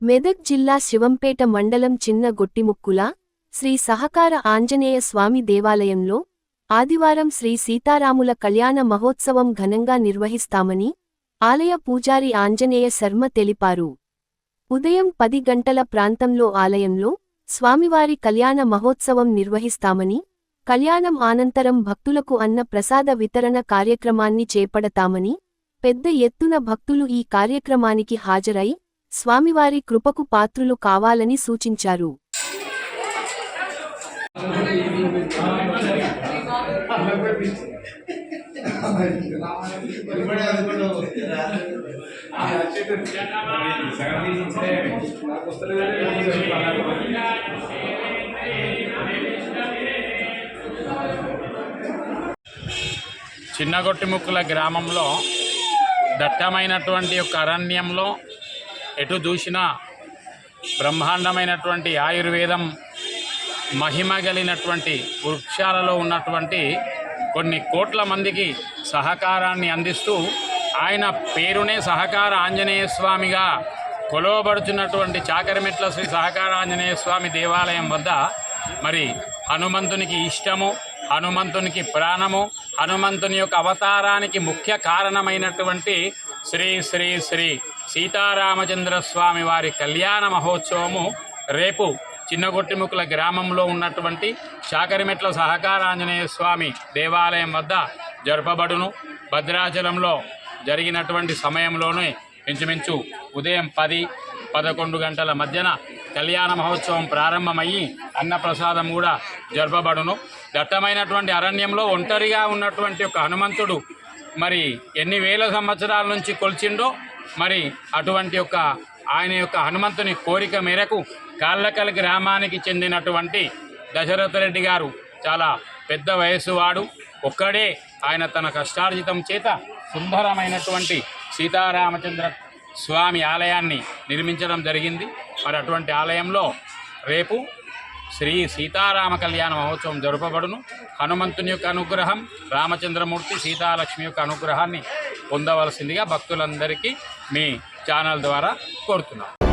మెదక్ జిల్లా శివంపేట మండలం చిన్న గొట్టిముక్కుల శ్రీ సహకార ఆంజనేయ స్వామి దేవాలయంలో ఆదివారం శ్రీ సీతారాముల కళ్యాణ మహోత్సవం ఘనంగా నిర్వహిస్తామని ఆలయ పూజారి ఆంజనేయ శర్మ తెలిపారు. ఉదయం 10 గంటల ప్రాంతంలో ఆలయంలో స్వామివారి కళ్యాణ మహోత్సవం నిర్వహిస్తామని, కళ్యాణం అనంతరం భక్తులకు అన్న ప్రసాద వితరణ కార్యక్రమాన్ని చేపడతామని, పెద్ద ఎత్తున భక్తులు ఈ కార్యక్రమానికి హాజరై స్వామివారి కృపకు పాత్రులు కావాలని సూచించారు. చిన్నగొట్టిముక్కుల గ్రామంలో దట్టమైనటువంటి ఒక అరణ్యంలో ఎటు చూసినా బ్రహ్మాండమైనటువంటి ఆయుర్వేదం మహిమ కలిగినటువంటి వృక్షాలలో ఉన్నటువంటి కొన్ని కోట్ల మందికి సహకారాన్ని అందిస్తూ ఆయన పేరునే సహకార ఆంజనేయ స్వామిగా కొలవబడుతున్నటువంటి చాకరిమెట్ల శ్రీ సహకార ఆంజనేయ స్వామి దేవాలయం వద్ద మరి హనుమంతునికి ఇష్టము, హనుమంతునికి ప్రాణము, హనుమంతుని యొక్క అవతారానికి ముఖ్య కారణమైనటువంటి శ్రీ శ్రీ శ్రీ సీతారామచంద్ర స్వామి వారి కళ్యాణ మహోత్సవము రేపు చిన్నగొట్టిముక్కుల గ్రామంలో ఉన్నటువంటి చాకరిమెట్ల సహకార ఆంజనేయ స్వామి దేవాలయం వద్ద జరపబడును. భద్రాచలంలో జరిగినటువంటి సమయంలోనే ఇంచుమించు ఉదయం 10-11 గంటల మధ్యన కళ్యాణ మహోత్సవం ప్రారంభమయ్యి అన్నప్రసాదం కూడా జరపబడును. దట్టమైనటువంటి అరణ్యంలో ఒంటరిగా ఉన్నటువంటి ఒక హనుమంతుడు మరి ఎన్ని వేల సంవత్సరాల నుంచి కొలిచిండో మరి అటువంటి యొక్క ఆయన యొక్క హనుమంతుని కోరిక మేరకు కాళ్ళకల్ గ్రామానికి చెందినటువంటి దశరథ రెడ్డి గారు చాలా పెద్ద వయస్సు వాడు, ఒక్కడే ఆయన తన కష్టార్జితం చేత సుందరమైనటువంటి సీతారామచంద్ర స్వామి ఆలయాన్ని నిర్మించడం జరిగింది. మరి అటువంటి ఆలయంలో రేపు శ్రీ సీతారామ కళ్యాణ మహోత్సవం జరపబడును. హనుమంతుని యొక్క అనుగ్రహం, రామచంద్రమూర్తి సీతాలక్ష్మి యొక్క అనుగ్రహాన్ని పొందవలసిందిగా భక్తులందరికీ మీ ఛానల్ ద్వారా కోరుతున్నాను.